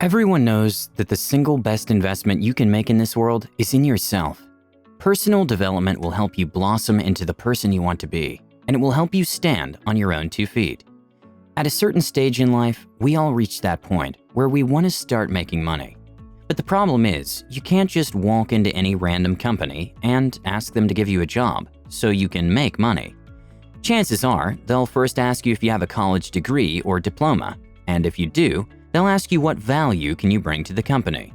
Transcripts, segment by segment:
Everyone knows that the single best investment you can make in this world is in yourself. Personal development will help you blossom into the person you want to be, and it will help you stand on your own 2 feet. At a certain stage in life, we all reach that point where we want to start making money. But the problem is, you can't just walk into any random company and ask them to give you a job so you can make money. Chances are, they'll first ask you if you have a college degree or diploma, and if you do, they'll ask you what value can you bring to the company.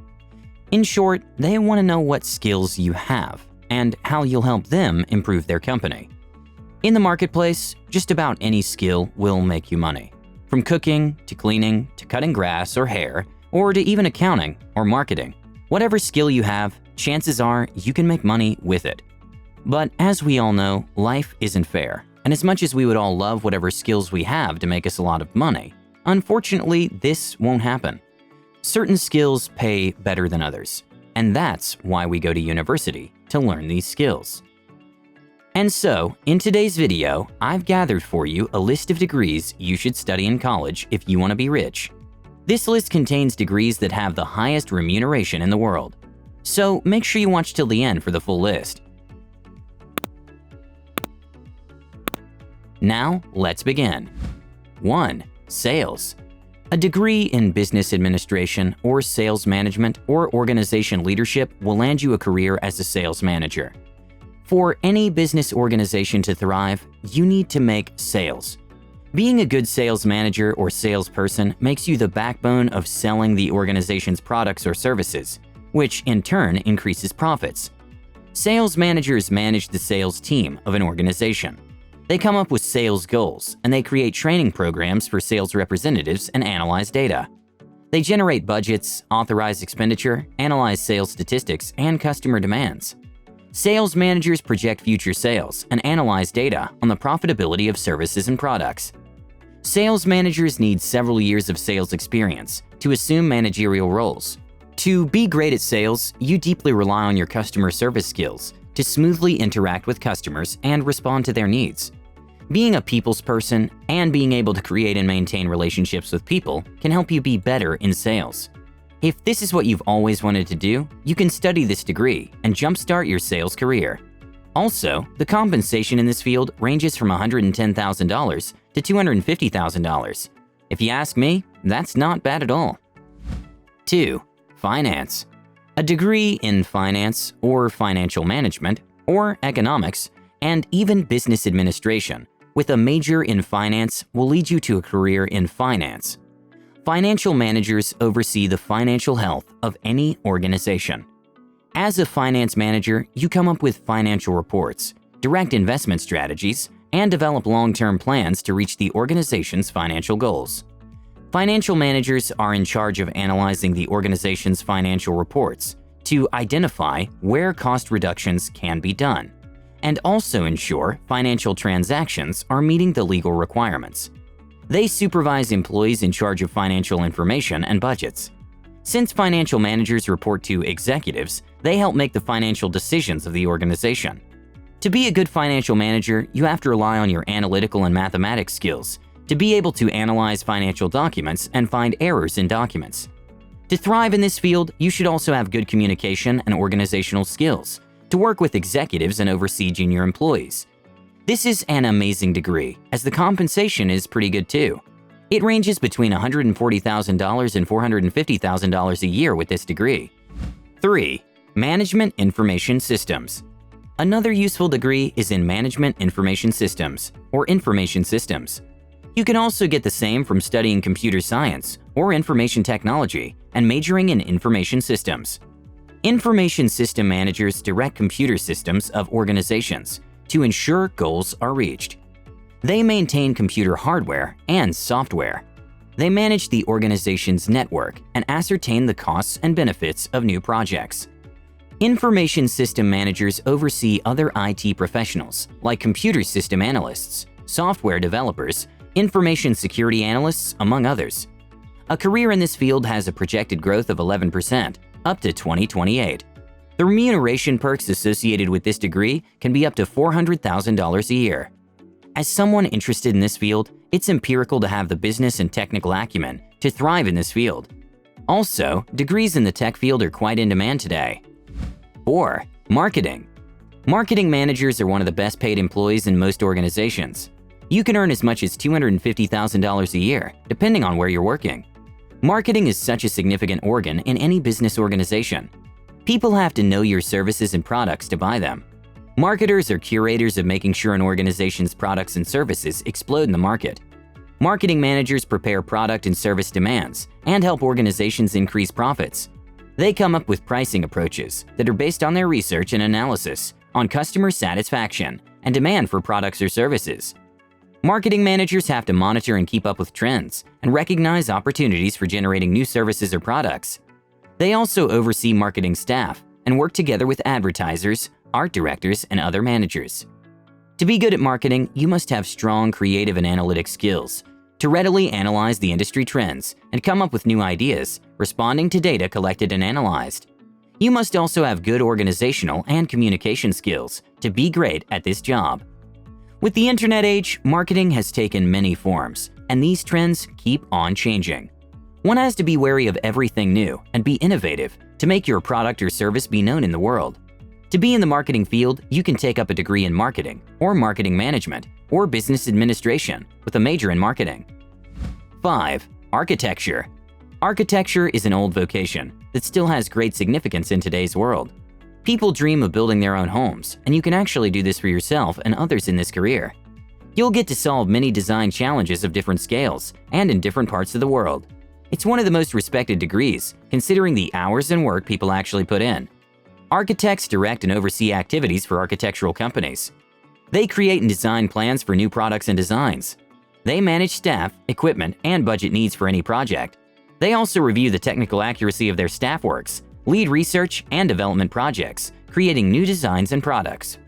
In short, they want to know what skills you have and how you'll help them improve their company. In the marketplace, just about any skill will make you money. From cooking, to cleaning, to cutting grass or hair, or to even accounting or marketing. Whatever skill you have, chances are you can make money with it. But as we all know, life isn't fair, and as much as we would all love whatever skills we have to make us a lot of money, unfortunately, this won't happen. Certain skills pay better than others, and that's why we go to university to learn these skills. And so, in today's video, I've gathered for you a list of degrees you should study in college if you want to be rich. This list contains degrees that have the highest remuneration in the world. So make sure you watch till the end for the full list. Now, let's begin. 1. Sales. A degree in business administration or sales management or organization leadership will land you a career as a sales manager. For any business organization to thrive, you need to make sales. Being a good sales manager or salesperson makes you the backbone of selling the organization's products or services, which in turn increases profits. Sales managers manage the sales team of an organization. They come up with sales goals, and they create training programs for sales representatives and analyze data. They generate budgets, authorize expenditure, analyze sales statistics, and customer demands. Sales managers project future sales and analyze data on the profitability of services and products. Sales managers need several years of sales experience to assume managerial roles. To be great at sales, you deeply rely on your customer service skills to smoothly interact with customers and respond to their needs. Being a people's person and being able to create and maintain relationships with people can help you be better in sales. If this is what you've always wanted to do, you can study this degree and jumpstart your sales career. Also, the compensation in this field ranges from $110,000 to $250,000. If you ask me, that's not bad at all. 2. Finance. A degree in finance or financial management or economics and even business administration with a major in finance will lead you to a career in finance. Financial managers oversee the financial health of any organization. As a finance manager, you come up with financial reports, direct investment strategies, and develop long-term plans to reach the organization's financial goals. Financial managers are in charge of analyzing the organization's financial reports to identify where cost reductions can be done, and also ensure financial transactions are meeting the legal requirements. They supervise employees in charge of financial information and budgets. Since financial managers report to executives, they help make the financial decisions of the organization. To be a good financial manager, you have to rely on your analytical and mathematics skills to be able to analyze financial documents and find errors in documents. To thrive in this field, you should also have good communication and organizational skills to work with executives and oversee junior employees. This is an amazing degree, as the compensation is pretty good too. It ranges between $140,000 and $450,000 a year with this degree. 3. Management Information Systems. Another useful degree is in Management Information Systems, or Information Systems. You can also get the same from studying computer science or information technology and majoring in information systems. Information system managers direct computer systems of organizations to ensure goals are reached. They maintain computer hardware and software. They manage the organization's network and ascertain the costs and benefits of new projects. Information system managers oversee other IT professionals like computer system analysts, software developers, information security analysts, among others. A career in this field has a projected growth of 11% up to 2028. The remuneration perks associated with this degree can be up to $400,000 a year. As someone interested in this field, it's empirical to have the business and technical acumen to thrive in this field. Also, degrees in the tech field are quite in demand today. 4. Marketing. Marketing managers are one of the best paid employees in most organizations. You can earn as much as $250,000 a year, depending on where you're working. Marketing is such a significant organ in any business organization. People have to know your services and products to buy them. Marketers are curators of making sure an organization's products and services explode in the market. Marketing managers prepare product and service demands and help organizations increase profits. They come up with pricing approaches that are based on their research and analysis on customer satisfaction and demand for products or services. Marketing managers have to monitor and keep up with trends and recognize opportunities for generating new services or products. They also oversee marketing staff and work together with advertisers, art directors, and other managers. To be good at marketing, you must have strong creative and analytic skills to readily analyze the industry trends and come up with new ideas, responding to data collected and analyzed. You must also have good organizational and communication skills to be great at this job. With the internet age, marketing has taken many forms, and these trends keep on changing. One has to be wary of everything new and be innovative to make your product or service be known in the world. To be in the marketing field, you can take up a degree in marketing or marketing management or business administration with a major in marketing. 5. Architecture. Architecture is an old vocation that still has great significance in today's world. People dream of building their own homes, and you can actually do this for yourself and others in this career. You'll get to solve many design challenges of different scales and in different parts of the world. It's one of the most respected degrees, considering the hours and work people actually put in. Architects direct and oversee activities for architectural companies. They create and design plans for new products and designs. They manage staff, equipment, and budget needs for any project. They also review the technical accuracy of their staff works, lead research and development projects, creating new designs and products.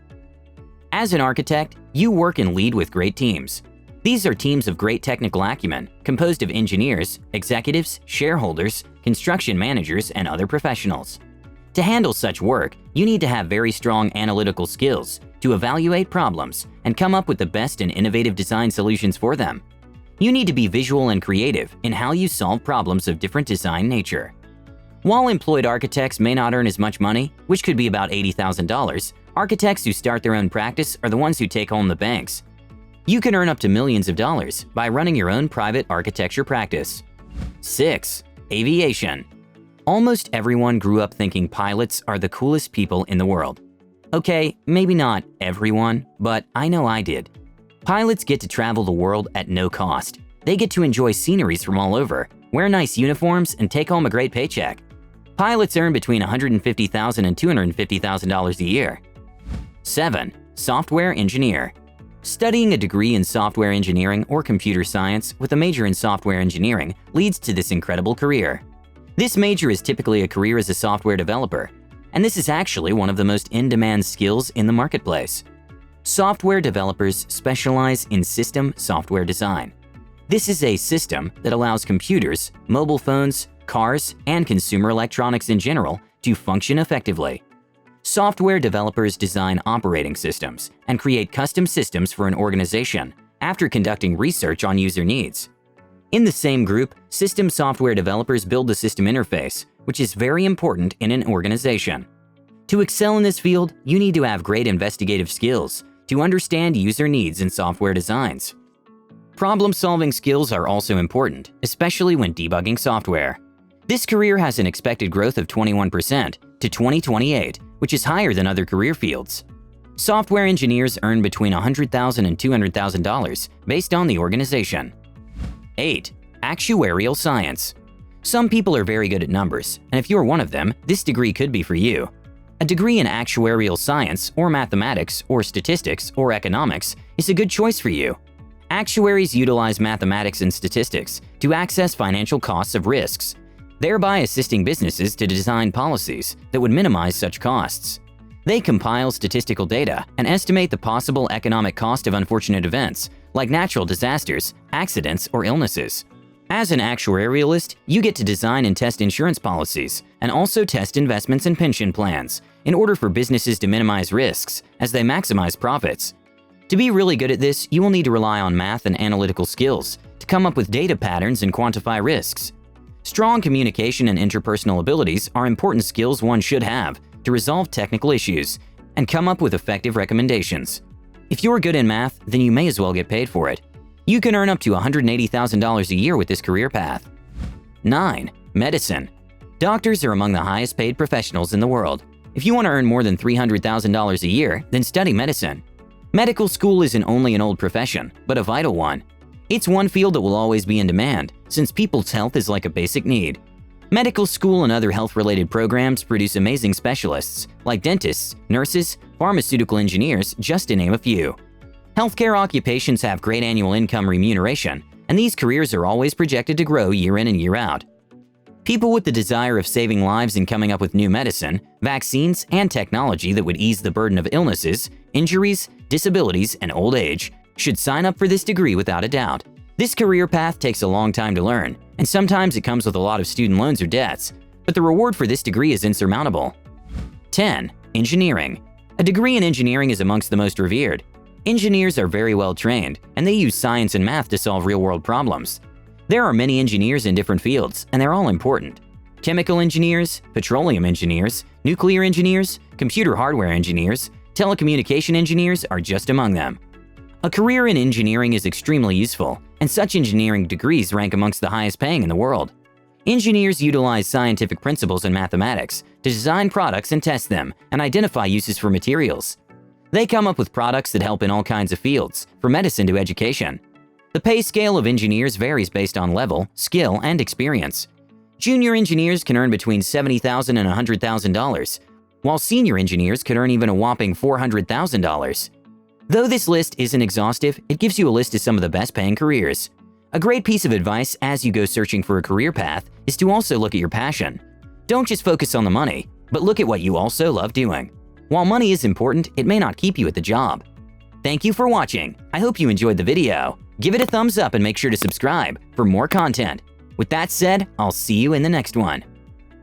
As an architect, you work and lead with great teams. These are teams of great technical acumen, composed of engineers, executives, shareholders, construction managers, and other professionals. To handle such work, you need to have very strong analytical skills to evaluate problems and come up with the best and innovative design solutions for them. You need to be visual and creative in how you solve problems of different design nature. While employed architects may not earn as much money, which could be about $80,000, architects who start their own practice are the ones who take home the banks. You can earn up to millions of dollars by running your own private architecture practice. 6. Aviation. Almost everyone grew up thinking pilots are the coolest people in the world. Okay, maybe not everyone, but I know I did. Pilots get to travel the world at no cost. They get to enjoy sceneries from all over, wear nice uniforms, and take home a great paycheck. Pilots earn between $150,000 and $250,000 a year. 7. Software engineer. Studying a degree in software engineering or computer science with a major in software engineering leads to this incredible career. This major is typically a career as a software developer, and this is actually one of the most in-demand skills in the marketplace. Software developers specialize in system software design. This is a system that allows computers, mobile phones, cars, and consumer electronics in general to function effectively. Software developers design operating systems and create custom systems for an organization after conducting research on user needs. In the same group, system software developers build the system interface, which is very important in an organization. To excel in this field, you need to have great investigative skills to understand user needs in software designs. Problem-solving skills are also important, especially when debugging software. This career has an expected growth of 21% to 2028, which is higher than other career fields. Software engineers earn between $100,000 and $200,000 based on the organization. 8. Actuarial science. Some people are very good at numbers, and if you are one of them, this degree could be for you. A degree in actuarial science, or mathematics, or statistics, or economics is a good choice for you. Actuaries utilize mathematics and statistics to access financial costs of risks, thereby assisting businesses to design policies that would minimize such costs. They compile statistical data and estimate the possible economic cost of unfortunate events, like natural disasters, accidents, or illnesses. As an actuarialist, you get to design and test insurance policies and also test investments and pension plans in order for businesses to minimize risks as they maximize profits. To be really good at this, you will need to rely on math and analytical skills to come up with data patterns and quantify risks. Strong communication and interpersonal abilities are important skills one should have to resolve technical issues and come up with effective recommendations. If you're good in math, then you may as well get paid for it. You can earn up to $180,000 a year with this career path. 9. Medicine. Doctors are among the highest paid professionals in the world. If you want to earn more than $300,000 a year, then study medicine. Medical school isn't only an old profession, but a vital one. It's one field that will always be in demand, since people's health is like a basic need. Medical school and other health-related programs produce amazing specialists, like dentists, nurses, pharmaceutical engineers, just to name a few. Healthcare occupations have great annual income remuneration, and these careers are always projected to grow year in and year out. People with the desire of saving lives and coming up with new medicine, vaccines, and technology that would ease the burden of illnesses, injuries, disabilities, and old age should sign up for this degree without a doubt. This career path takes a long time to learn, and sometimes it comes with a lot of student loans or debts, but the reward for this degree is insurmountable. 10. Engineering. A degree in engineering is amongst the most revered. Engineers are very well trained, and they use science and math to solve real-world problems. There are many engineers in different fields, and they're all important. Chemical engineers, petroleum engineers, nuclear engineers, computer hardware engineers, telecommunication engineers are just among them. A career in engineering is extremely useful, and such engineering degrees rank amongst the highest paying in the world. Engineers utilize scientific principles and mathematics to design products and test them and identify uses for materials. They come up with products that help in all kinds of fields, from medicine to education. The pay scale of engineers varies based on level, skill, and experience. Junior engineers can earn between $70,000 and $100,000, while senior engineers could earn even a whopping $400,000. Though this list isn't exhaustive, it gives you a list of some of the best paying careers. A great piece of advice as you go searching for a career path is to also look at your passion. Don't just focus on the money, but look at what you also love doing. While money is important, it may not keep you at the job. Thank you for watching. I hope you enjoyed the video. Give it a thumbs up and make sure to subscribe for more content. With that said, I'll see you in the next one.